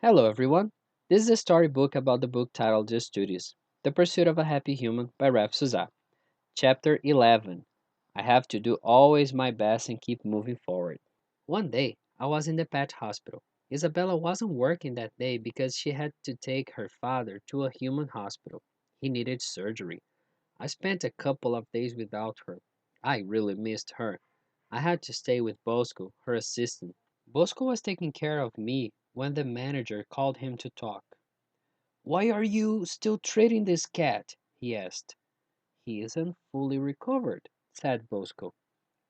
Hello, everyone. This is a storybook about the book titled Just Duties The Pursuit of a Happy Human by Raff Süzah. Chapter 11 I have to do always my best and keep moving forward. One day, I was in the pet hospital. Isabella wasn't working that day because she had to take her father to a human hospital. He needed surgery. I spent a couple of days without her. I really missed her. I had to stay with Bosco, her assistant. Bosco was taking care of me when the manager called him to talk. "Why are you still treating this cat?" he asked. "He isn't fully recovered," said Bosco.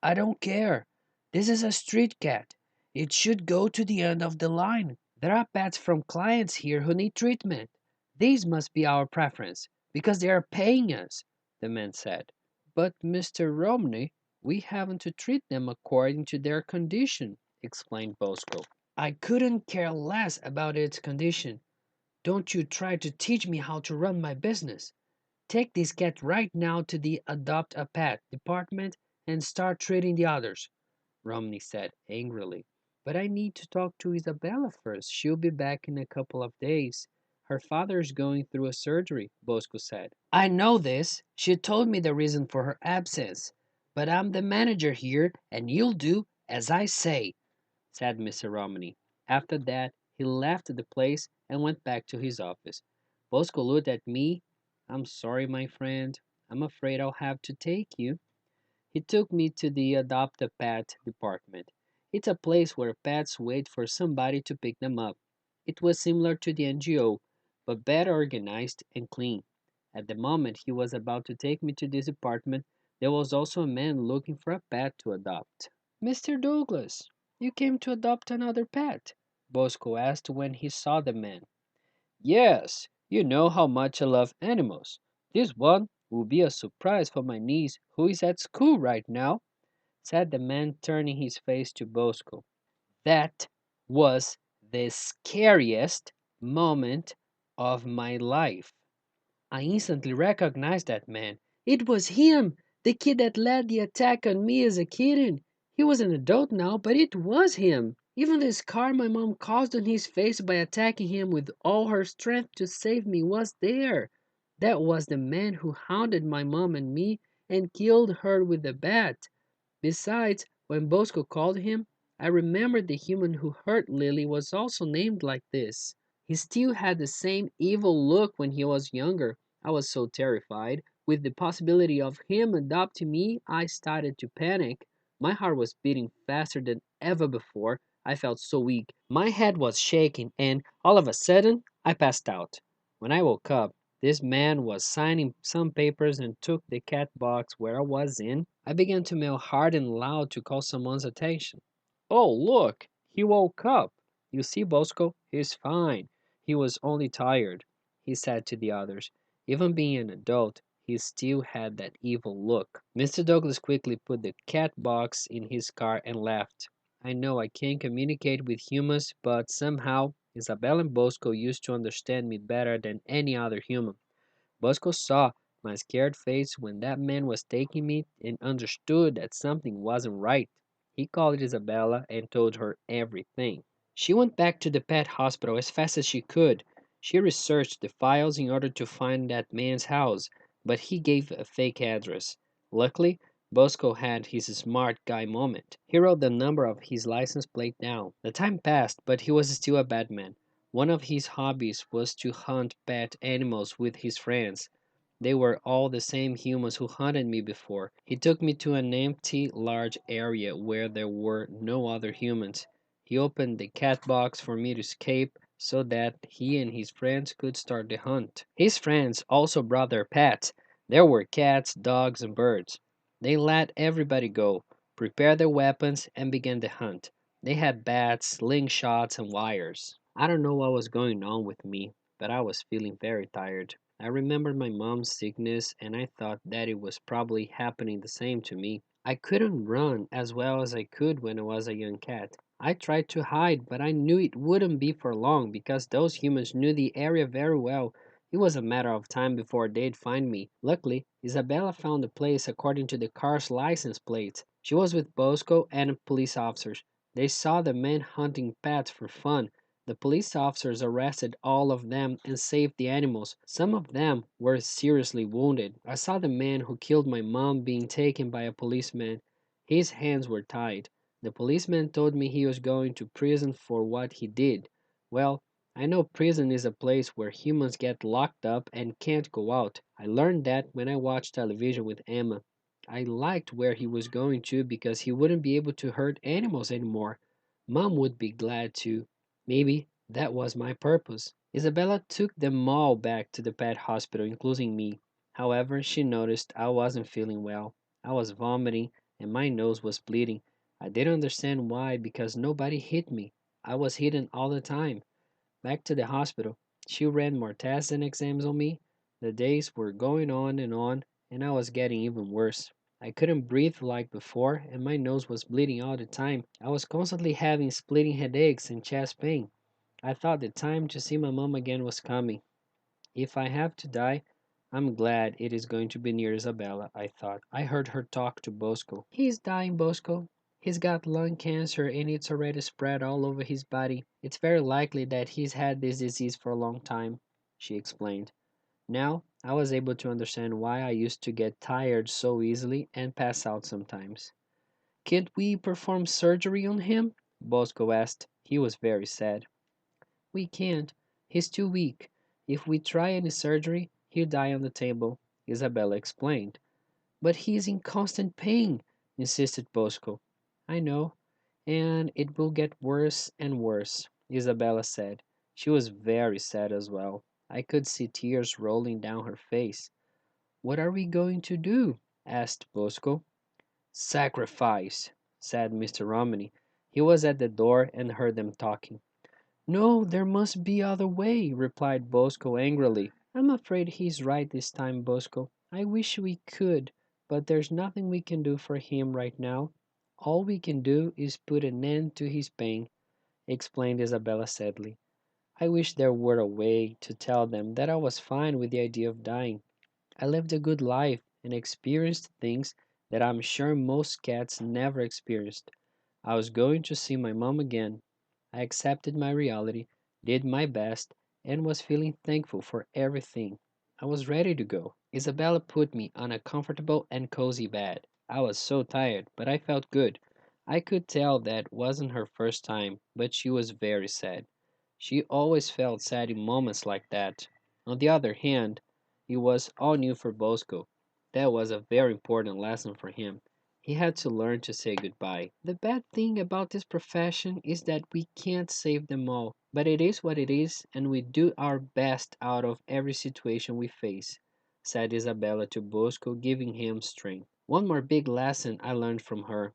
"I don't care. This is a street cat. It should go to the end of the line. There are pets from clients here who need treatment. These must be our preference, because they are paying us," the man said. "But, Mr. Romney, we haven't to treat them according to their condition," explained Bosco. "I couldn't care less about its condition. Don't you try to teach me how to run my business. Take this cat right now to the Adopt a Pet department and start treating the others," Romney said angrily. "But I need to talk to Isabella first. She'll be back in a couple of days. Her father's going through a surgery," Bosco said. "I know this. She told me the reason for her absence. But I'm the manager here, and you'll do as I say," said Mr. Romney. After that, he left the place and went back to his office. Bosco looked at me. "I'm sorry, my friend. I'm afraid I'll have to take you." He took me to the Adopt a Pet department. It's a place where pets wait for somebody to pick them up. It was similar to the NGO, but better organized and clean. At the moment he was about to take me to this department, there was also a man looking for a pet to adopt. "Mr. Douglas, you came to adopt another pet?" Bosco asked when he saw the man. "Yes, you know how much I love animals. This one will be a surprise for my niece, who is at school right now," said the man, turning his face to Bosco. That was the scariest moment of my life. I instantly recognized that man. It was him, the kid that led the attack on me as a kitten. He was an adult now, but it was him. Even the scar my mom caused on his face by attacking him with all her strength to save me was there. That was the man who hounded my mom and me and killed her with the bat. Besides, when Bosco called him, I remembered the human who hurt Lily was also named like this. He still had the same evil look when he was younger. I was so terrified. With the possibility of him adopting me, I started to panic. My heart was beating faster than ever before. I felt so weak. My head was shaking, and all of a sudden, I passed out. When I woke up, this man was signing some papers and took the cat box where I was in. I began to mail hard and loud to call someone's attention. "Oh, look! He woke up! You see, Bosco, he's fine. He was only tired," he said to the others. Even being an adult, he still had that evil look. Mr. Douglas quickly put the cat box in his car and left. I know I can't communicate with humans, but somehow Isabel and Bosco used to understand me better than any other human. Bosco saw my scared face when that man was taking me and understood that something wasn't right. He called Isabella and told her everything. She went back to the pet hospital as fast as she could. She researched the files in order to find that man's house, but he gave a fake address. Luckily, Bosco had his smart guy moment. He wrote the number of his license plate down. The time passed, but he was still a bad man. One of his hobbies was to hunt pet animals with his friends. They were all the same humans who hunted me before. He took me to an empty, large area where there were no other humans. He opened the cat box for me to escape so that he and his friends could start the hunt. His friends also brought their pets. There were cats, dogs, and birds. They let everybody go, prepared their weapons, and began the hunt. They had bats, slingshots, and wires. I don't know what was going on with me, but I was feeling very tired. I remembered my mom's sickness and I thought that it was probably happening the same to me. I couldn't run as well as I could when I was a young cat. I tried to hide, but I knew it wouldn't be for long because those humans knew the area very well. It was a matter of time before they'd find me. Luckily, Isabella found the place according to the car's license plate. She was with Bosco and police officers. They saw the men hunting pets for fun. The police officers arrested all of them and saved the animals. Some of them were seriously wounded. I saw the man who killed my mom being taken by a policeman. His hands were tied. The policeman told me he was going to prison for what he did. Well, I know prison is a place where humans get locked up and can't go out. I learned that when I watched television with Emma. I liked where he was going to because he wouldn't be able to hurt animals anymore. Mom would be glad too. Maybe that was my purpose. Isabella took them all back to the pet hospital, including me. However, she noticed I wasn't feeling well. I was vomiting and my nose was bleeding. I didn't understand why because nobody hit me. I was hidden all the time. Back to the hospital, she ran more tests and exams on me. The days were going on, and I was getting even worse. I couldn't breathe like before, and my nose was bleeding all the time. I was constantly having splitting headaches and chest pain. I thought the time to see my mom again was coming. If I have to die, I'm glad it is going to be near Isabella, I thought. I heard her talk to Bosco. He's dying, Bosco. He's got lung cancer and it's already spread all over his body. It's very likely that he's had this disease for a long time, she explained. Now, I was able to understand why I used to get tired so easily and pass out sometimes. Can't we perform surgery on him? Bosco asked. He was very sad. We can't. He's too weak. If we try any surgery, he'll die on the table, Isabella explained. But he's in constant pain, insisted Bosco. I know, and it will get worse and worse, Isabella said. She was very sad as well. I could see tears rolling down her face. What are we going to do? Asked Bosco. Sacrifice, said Mr. Romney. He was at the door and heard them talking. No, there must be other way, replied Bosco angrily. I'm afraid he's right this time, Bosco. I wish we could, but there's nothing we can do for him right now. All we can do is put an end to his pain, explained Isabella sadly. I wish there were a way to tell them that I was fine with the idea of dying. I lived a good life and experienced things that I'm sure most cats never experienced. I was going to see my mom again. I accepted my reality, did my best, and was feeling thankful for everything. I was ready to go. Isabella put me on a comfortable and cozy bed. I was so tired, but I felt good. I could tell that wasn't her first time, but she was very sad. She always felt sad in moments like that. On the other hand, it was all new for Bosco. That was a very important lesson for him. He had to learn to say goodbye. The bad thing about this profession is that we can't save them all, but it is what it is, and we do our best out of every situation we face, said Isabella to Bosco, giving him strength. One more big lesson I learned from her.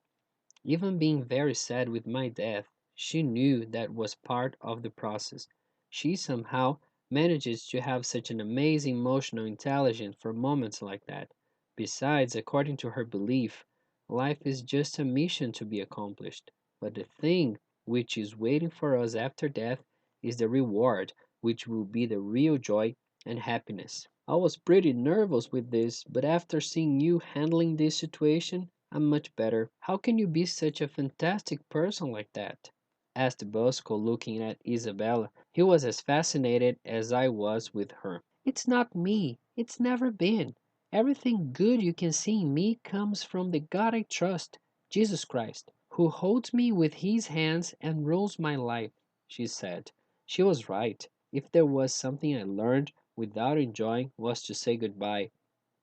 Even being very sad with my death, she knew that was part of the process. She somehow manages to have such an amazing emotional intelligence for moments like that. Besides, according to her belief, life is just a mission to be accomplished. But the thing which is waiting for us after death is the reward, which will be the real joy and happiness. I was pretty nervous with this, but after seeing you handling this situation, I'm much better. How can you be such a fantastic person like that? Asked Bosco, looking at Isabella. He was as fascinated as I was with her. It's not me. It's never been. Everything good you can see in me comes from the God I trust, Jesus Christ, who holds me with his hands and rules my life, she said. She was right. If there was something I learned without enjoying was to say goodbye.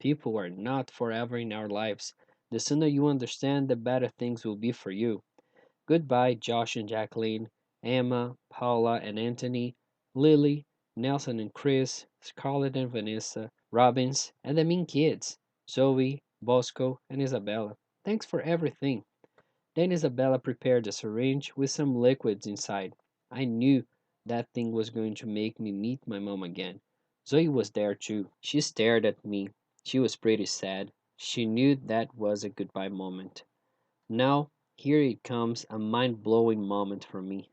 People are not forever in our lives. The sooner you understand, the better things will be for you. Goodbye, Josh and Jacqueline, Emma, Paula and Anthony, Lily, Nelson and Chris, Scarlett and Vanessa, Robbins, and the mean kids, Zoe, Bosco, and Isabella. Thanks for everything. Then Isabella prepared a syringe with some liquids inside. I knew that thing was going to make me meet my mom again. Zoe was there too. She stared at me. She was pretty sad. She knew that was a goodbye moment. Now, here it comes, a mind-blowing moment for me.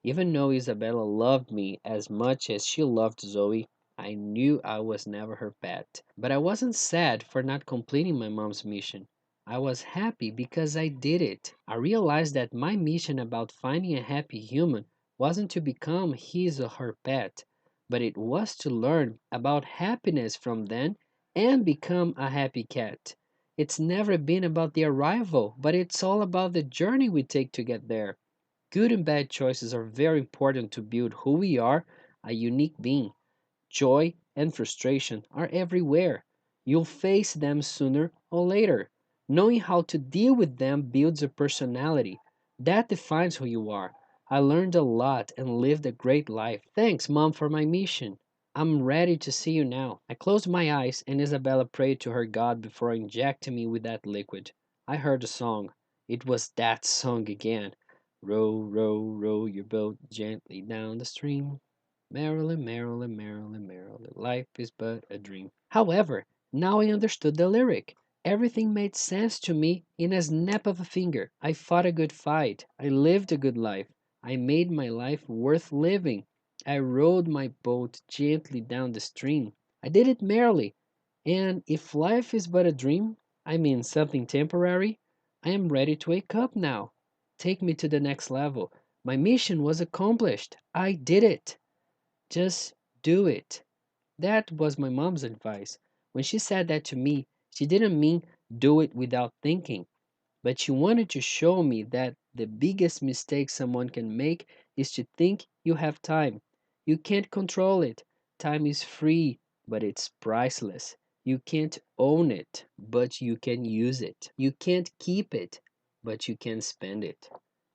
Even though Isabella loved me as much as she loved Zoe, I knew I was never her pet. But I wasn't sad for not completing my mom's mission. I was happy because I did it. I realized that my mission about finding a happy human wasn't to become his or her pet, but it was to learn about happiness from them and become a happy cat. It's never been about the arrival, but it's all about the journey we take to get there. Good and bad choices are very important to build who we are, a unique being. Joy and frustration are everywhere. You'll face them sooner or later. Knowing how to deal with them builds a personality. That defines who you are. I learned a lot and lived a great life. Thanks, Mom, for my mission. I'm ready to see you now. I closed my eyes and Isabella prayed to her God before injecting me with that liquid. I heard a song. It was that song again. Row, row, row your boat gently down the stream. Merrily, merrily, merrily, merrily, life is but a dream. However, now I understood the lyric. Everything made sense to me in a snap of a finger. I fought a good fight. I lived a good life. I made my life worth living. I rowed my boat gently down the stream. I did it merrily. And if life is but a dream, I mean something temporary, I am ready to wake up now. Take me to the next level. My mission was accomplished. I did it. Just do it. That was my mom's advice. When she said that to me, she didn't mean do it without thinking, but she wanted to show me that the biggest mistake someone can make is to think you have time. You can't control it. Time is free, but it's priceless. You can't own it, but you can use it. You can't keep it, but you can spend it.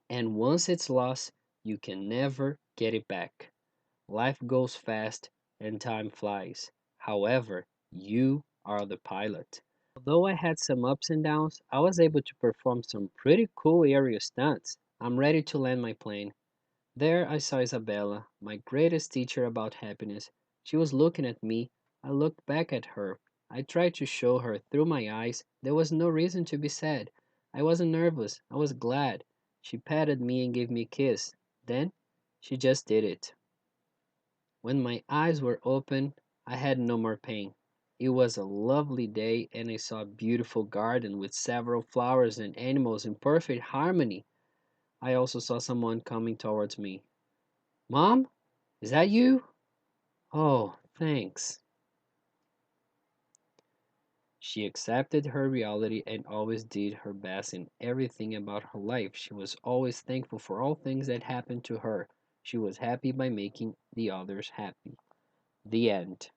And once it's lost, you can never get it back. Life goes fast and time flies. However, you are the pilot. Although I had some ups and downs, I was able to perform some pretty cool aerial stunts. I'm ready to land my plane. There I saw Isabella, my greatest teacher about happiness. She was looking at me. I looked back at her. I tried to show her through my eyes there was no reason to be sad. I wasn't nervous. I was glad. She patted me and gave me a kiss. Then she just did it. When my eyes were open, I had no more pain. It was a lovely day, and I saw a beautiful garden with several flowers and animals in perfect harmony. I also saw someone coming towards me. Mom, is that you? Oh, thanks. She accepted her reality and always did her best in everything about her life. She was always thankful for all things that happened to her. She was happy by making the others happy. The end,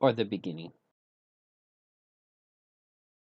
or the beginning.